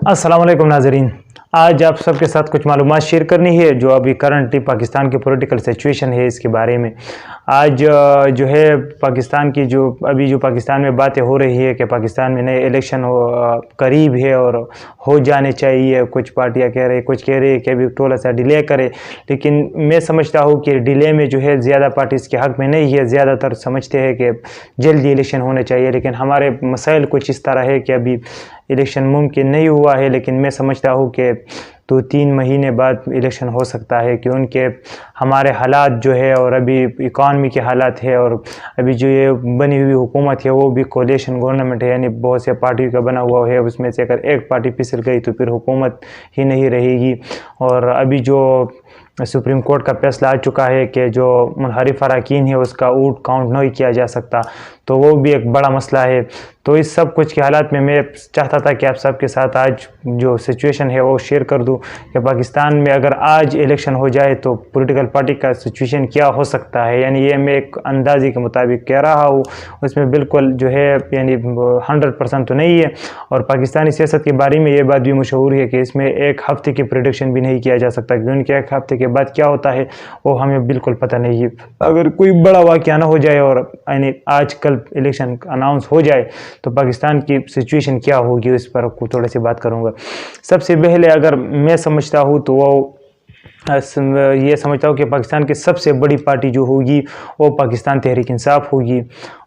अस्सलाम वालेकुम नाजरीन। आज आप सबके साथ कुछ मालूमात शेयर करनी है जो अभी करंटली पाकिस्तान की पॉलिटिकल सिचुएशन है इसके बारे में। आज जो है पाकिस्तान की जो पाकिस्तान में बातें हो रही है कि पाकिस्तान में नए इलेक्शन करीब है और हो जाने चाहिए। कुछ पार्टियां कह रही, कुछ कह रही है कि अभी थोड़ा सा डिले करे, लेकिन मैं समझता हूँ कि डिले में जो है ज़्यादा पार्टी इसके हक़ में नहीं है। ज़्यादातर समझते हैं कि जल्दी इलेक्शन होने चाहिए, लेकिन हमारे मसाइल कुछ इस तरह है कि अभी इलेक्शन मुमकिन नहीं हुआ है। लेकिन मैं समझता हूँ कि 2-3 महीने बाद इलेक्शन हो सकता है, क्योंकि हमारे हालात जो है और अभी इकॉनमी के हालात है और अभी जो ये बनी हुई हुकूमत है वो भी कोलिशन गवर्नमेंट है, यानी बहुत से पार्टियों का बना हुआ है। उसमें से अगर एक पार्टी फिसल गई तो फिर हुकूमत ही नहीं रहेगी। और अभी जो सुप्रीम कोर्ट का फैसला आ चुका है कि जो मुनहरिफ अरकान है उसका वोट काउंट नहीं किया जा सकता, तो वो भी एक बड़ा मसला है। तो इस सब कुछ के हालात में मैं चाहता था कि आप सबके साथ आज जो सिचुएशन है वो शेयर कर दूं कि पाकिस्तान में अगर आज इलेक्शन हो जाए तो पॉलिटिकल पार्टी का सिचुएशन क्या हो सकता है। यानी ये मैं एक अंदाज़े के मुताबिक कह रहा हूँ, उसमें बिल्कुल जो है यानी 100% तो नहीं है। और पाकिस्तानी सियासत के बारे में ये बात भी मशहूर है कि इसमें एक हफ़्ते की प्रेडिक्शन भी नहीं किया जा सकता, क्योंकि एक हफ़्ते के बाद क्या होता है वो हमें बिल्कुल पता नहीं है। अगर कोई बड़ा वाक़या ना हो जाए और यानी आज कल इलेक्शन अनाउंस हो जाए तो पाकिस्तान की सिचुएशन क्या होगी, इस पर थोड़ी सी बात करूंगा। सबसे पहले अगर मैं समझता हूँ तो ये समझता हूँ कि पाकिस्तान की सबसे बड़ी पार्टी जो होगी वो पाकिस्तान तहरीक इंसाफ होगी,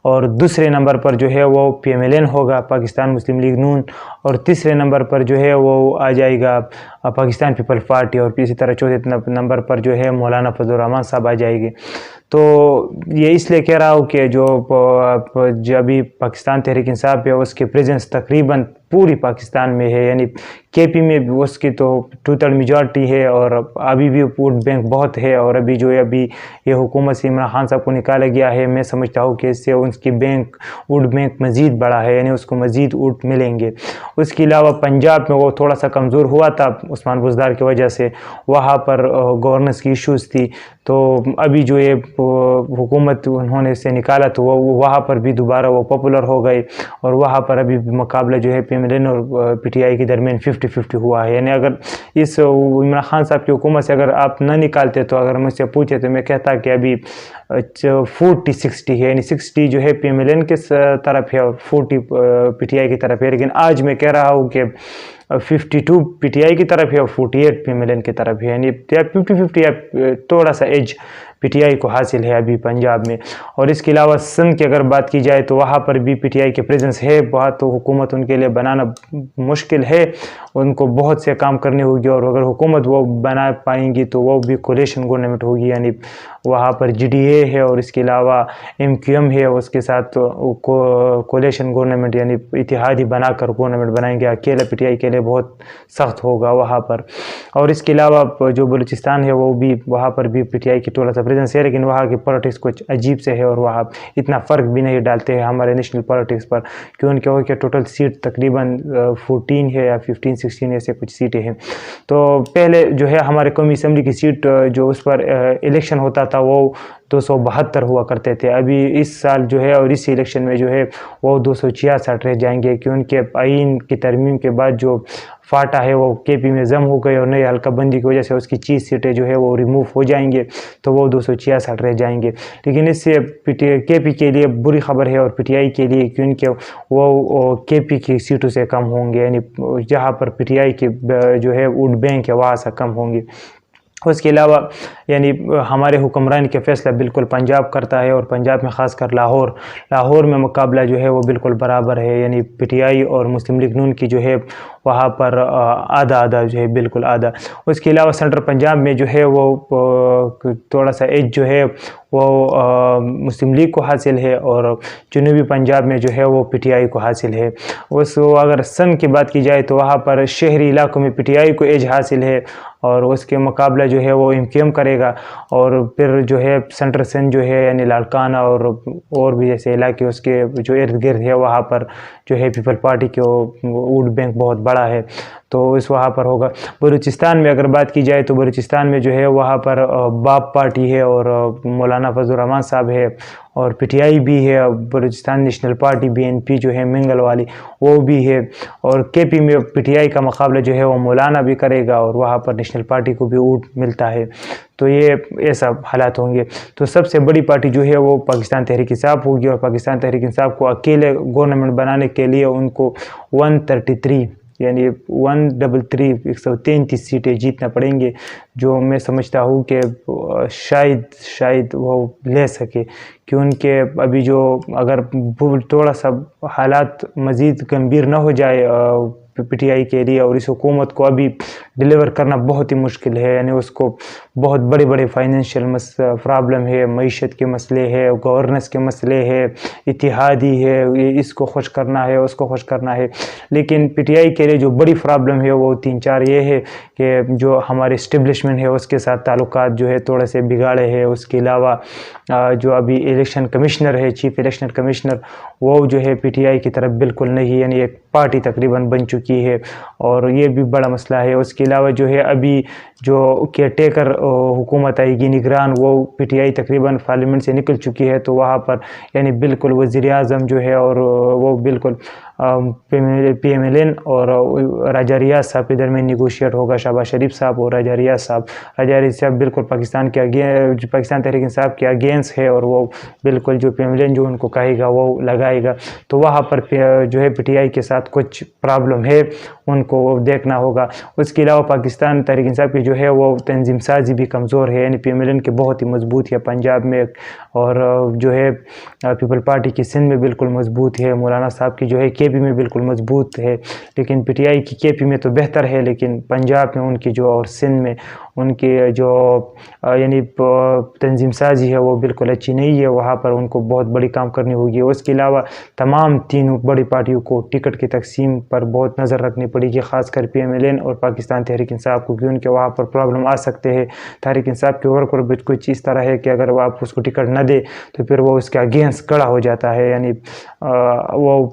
और दूसरे नंबर पर जो है वो PMLN होगा, पाकिस्तान मुस्लिम लीग नून, और तीसरे नंबर पर जो है वो आ जाएगा पाकिस्तान पीपल पार्टी, और इसी तरह चौथे नंबर पर जो है मौलाना फजल रहमान साहब आ जाएंगे। तो ये इसलिए कह रहा हूँ कि जो अभी पाकिस्तान तहरीक इंसाफ है उसकी प्रेजेंस तकरीबन पूरी पाकिस्तान में है, यानी KP में भी उसकी तो 2/3 मेजॉरिटी है और अभी भी वोट बैंक बहुत है। और अभी जो है अभी ये हुकूमत से इमरान खान साहब को निकाला गया है, मैं समझता हूँ कि इससे उसकी वोट बैंक मज़ीद बड़ा है, यानी उसको मज़ीद वोट मिलेंगे। उसके अलावा पंजाब में वो थोड़ा सा कमज़ोर हुआ था उस्मान बुज़दार की वजह से, वहाँ पर गवर्नेंस की इश्यूज़ थी। तो अभी जो ये हुकूमत उन्होंने इससे निकाला तो वो वहाँ पर भी दोबारा वो पॉपुलर हो गए, और वहाँ पर अभी मुकाबला जो है PMLN और PTI के दरमियान 50-50 हुआ है। यानी अगर इस इमरान खान साहब की हुकूमत से अगर आप न निकालते तो अगर मुझसे पूछे तो मैं कहता कि अभी 40-60 है, यानी 60 जो है PMLN के तरफ है और 40 PTI की तरफ है। लेकिन आज मैं कह रहा हूँ कि 52 PTI की तरफ है और 48 PMLN की तरफ है, यानी 50-50 या थोड़ा सा एज PTI को हासिल है अभी पंजाब में। और इसके अलावा सिंध की अगर बात की जाए तो वहाँ पर भी PTI की प्रेजेंस है बहुत, तो हुकूमत उनके लिए बनाना मुश्किल है, उनको बहुत से काम करने होगी। और अगर हुकूमत वो बना पाएंगी तो वो भी कोलिशन गवर्नमेंट होगी, यानी वहाँ पर GDA है और इसके अलावा MQM है, उसके साथ कोलिशन गवर्नमेंट यानी इतिहादी बनाकर गवर्नमेंट बनाएंगे। अकेला PTI के लिए बहुत सख्त होगा वहाँ पर। और इसके अलावा जो बलूचिस्तान है वो भी, वहाँ पर भी PTI की थोड़ा सा प्रेजेंस है, लेकिन वहाँ की पॉलिटिक्स कुछ अजीब से है और वहाँ इतना फ़र्क भी नहीं डालते हैं हमारे नेशनल पॉलिटिक्स पर, क्योंकि उनके टोटल सीट तकरीबन 14 है या 15-16 ऐसे कुछ सीटें हैं। तो पहले जो है हमारे कौमी असम्बली की सीट जो उस पर इलेक्शन होता था वो 272 हुआ करते थे। अभी इस साल जो है और इस इलेक्शन में जो है वो 266 रह जाएंगे, क्योंकि आइन की तरमीम के बाद जो फाटा है वो KP में जम हो गए और नई हल्का बंदी की वजह से उसकी 30 सीटें जो है वो रिमूव हो जाएंगे, तो वो 266 रह जाएंगे। लेकिन इससे KP के लिए बुरी खबर है और PTI के लिए, क्योंकि वो KP की सीटों से कम होंगे, यानी जहाँ पर PTI के जो है वोट बैंक है वहाँ से कम होंगे। उसके अलावा यानी हमारे हुक्मरान के फैसला बिल्कुल पंजाब करता है, और पंजाब में ख़ासकर लाहौर में मुकाबला जो है वो बिल्कुल बराबर है, यानी PTI और मुस्लिम लीग नून की जो है वहाँ पर आधा आधा जो है, बिल्कुल आधा। उसके अलावा सेंट्रल पंजाब में जो है वो थोड़ा सा एज जो है वो मुस्लिम लीग को हासिल है, और जनूबी पंजाब में जो है वो PTI को हासिल है। अगर सन की बात की जाए तो वहाँ पर शहरी इलाकों में PTI को एज हासिल है, और उसके मुकाबला जो है वो MQM करेगा। और फिर जो है सेंट्रल सिंध जो है यानी लाड़काना और भी जैसे इलाके उसके जो इर्द गिर्द है वहाँ पर जो है पीपल पार्टी के वोट बैंक बहुत بڑا ہے تو اس وہاں پر ہوگا۔ بلوچستان میں اگر بات کی جائے تو بلوچستان میں جو ہے وہاں پر باپ پارٹی ہے اور مولانا فضل الرحمان صاحب ہے اور پی ٹی آئی بھی ہے، بلوچستان نیشنل پارٹی BNP جو ہے منگل والی وہ بھی ہے، اور KP میں پی ٹی آئی کا مقابلہ جو ہے وہ مولانا بھی کرے گا اور وہاں پر نیشنل پارٹی کو بھی ووٹ ملتا ہے، تو یہ ایسا حالات ہوں گے۔ تو سب سے بڑی پارٹی جو ہے وہ پاکستان تحریک انصاف ہوگی، اور پاکستان تحریک انصاف کو اکیلے گورنمنٹ بنانے کے لیے ان کو 133 یعنی 133 سیٹیں جیتنا پڑیں گے، جو میں سمجھتا ہوں کہ شاید وہ لے سکے، کہ ان کے ابھی جو اگر تھوڑا سا حالات مزید گمبھیر نہ ہو جائے پی ٹی آئی کے لیے، اور اس حکومت کو ابھی ڈیلیور کرنا بہت ہی مشکل ہے، یعنی اس کو بہت بڑے فائنینشیل پرابلم ہے، معیشت کے مسئلے ہے، گورننس کے مسئلے ہے، اتحادی ہے، اس کو خوش کرنا ہے اس کو خوش کرنا ہے، لیکن پی ٹی آئی کے لیے جو بڑی پرابلم ہے وہ 3-4 یہ ہے کہ جو ہمارے اسٹیبلشمنٹ ہے اس کے ساتھ تعلقات جو ہے تھوڑے سے بگاڑے ہیں، اس کے علاوہ جو ابھی الیکشن کمشنر ہے، چیف الیکشن کمشنر، وہ جو ہے پی ٹی آئی کی طرف بالکل نہیں، یعنی ایک پارٹی تقریباً بن چکی ہے، اور یہ بھی بڑا مسئلہ ہے۔ اس کے علاوہ جو ہے ابھی جو کیئر ٹیکر حکومت آئے گی نگران، وہ پی ٹی آئی تقریباً پارلیمنٹ سے نکل چکی ہے، تو وہاں پر یعنی بالکل وزیر اعظم جو ہے اور وہ بالکل PMLN اور راجہ ریاض صاحب کے درمیان نیگوشیٹ ہوگا، شہباز شریف صاحب اور راجہ ریاض صاحب بالکل پاکستان تحریک انصاف کے اگینسٹ ہے، اور وہ بالکل جو PMLN جو ان کو کہے گا وہ لگائے گا، تو وہاں پر جو ہے پی ٹی آئی کے ساتھ کچھ پرابلم ہے، ان کو دیکھنا ہوگا۔ اس کے علاوہ پاکستان تحریک انصاف کی جو ہے وہ تنظیم سازی بھی کمزور ہے، یعنی PMLN کے بہت ہی مضبوط ہے پنجاب میں، اور جو ہے پیپل پارٹی کی سندھ میں بالکل مضبوط ہے، مولانا صاحب کی جو ہے KP میں بالکل مضبوط ہے، لیکن پی ٹی آئی کی KP میں تو بہتر ہے، لیکن پنجاب میں ان کی جو اور سندھ میں ان کی جو یعنی تنظیم سازی ہے وہ بالکل اچھی نہیں ہے، وہاں پر ان کو بہت بڑی کام کرنی ہوگی۔ اس کے علاوہ تمام تینوں بڑی پارٹیوں کو ٹکٹ کی تقسیم پر بہت نظر رکھنی پڑے گی، خاص کر PMLN اور پاکستان تحریک انصاف کو، کیونکہ ان کے وہاں پر پرابلم آ سکتے ہیں۔ تحریک انصاف کے ورکر بھی کچھ اس طرح ہے کہ اگر وہ آپ اس کو ٹکٹ نہ دے تو پھر وہ اس کے اگینسٹ کھڑا ہو جاتا ہے، یعنی وہ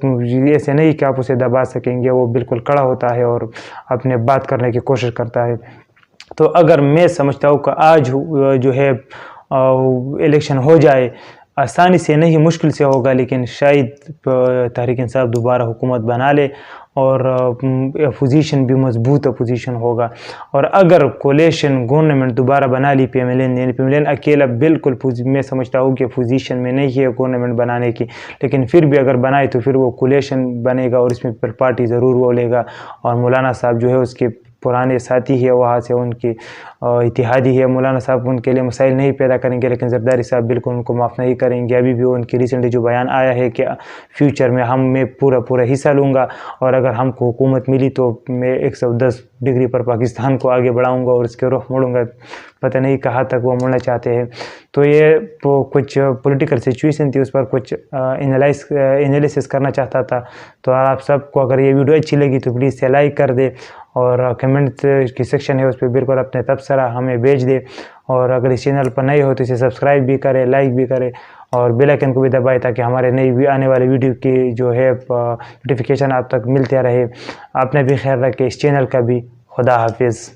ایسے نہیں کہ آپ اسے دبا سکیں گے، وہ بالکل کھڑا ہوتا ہے اور اپنے بات کرنے کی کوشش کرتا ہے۔ تو اگر میں سمجھتا ہوں کہ آج جو ہے الیکشن ہو جائے، آسانی سے نہیں مشکل سے ہوگا، لیکن شاید تحریک انصاف دوبارہ حکومت بنا لے، اور اپوزیشن بھی مضبوط اپوزیشن ہوگا، اور اگر کولیشن گورنمنٹ دوبارہ بنا لی PMLN، یعنی PMLN اکیلا بالکل میں سمجھتا ہوں کہ پوزیشن میں نہیں ہے گورنمنٹ بنانے کی، لیکن پھر بھی اگر بنائے تو پھر وہ کولیشن بنے گا، اور اس میں پھر پارٹی ضرور وہ لے گا، اور مولانا صاحب جو ہے اس کے پرانے ساتھی ہے، وہاں سے ان کی اتحادی ہے، مولانا صاحب ان کے لیے مسائل نہیں پیدا کریں گے، لیکن زرداری صاحب بالکل ان کو معاف نہیں کریں گے۔ ابھی بھی ان کی ریسنٹلی جو بیان آیا ہے کہ فیوچر میں میں پورا حصہ لوں گا، اور اگر ہم کو حکومت ملی تو میں 110 ڈگری پر پاکستان کو آگے بڑھاؤں گا اور اس کے رخ موڑوں گا، پتہ نہیں کہاں تک وہ مڑنا چاہتے ہیں۔ تو یہ کچھ پولیٹیکل سچویشن تھی، اس پر کچھ انالیسس کرنا چاہتا تھا۔ تو آپ سب کو اگر یہ ویڈیو اچھی لگی تو پلیز سے لائک کر دے، اور کمنٹ کی سیکشن ہے اس پہ بالکل اپنے تبصرہ ہمیں بھیج دے، اور اگر اس چینل پر نئے ہو تو اسے سبسکرائب بھی کرے، لائک بھی کرے، اور بیل آئیکن کو بھی دبائے تاکہ ہمارے نئی آنے والے ویڈیو کی جو ہے نوٹیفیکیشن آپ تک ملتے رہے۔ آپ نے بھی خیال رکھے اس چینل کا بھی۔ خدا حافظ۔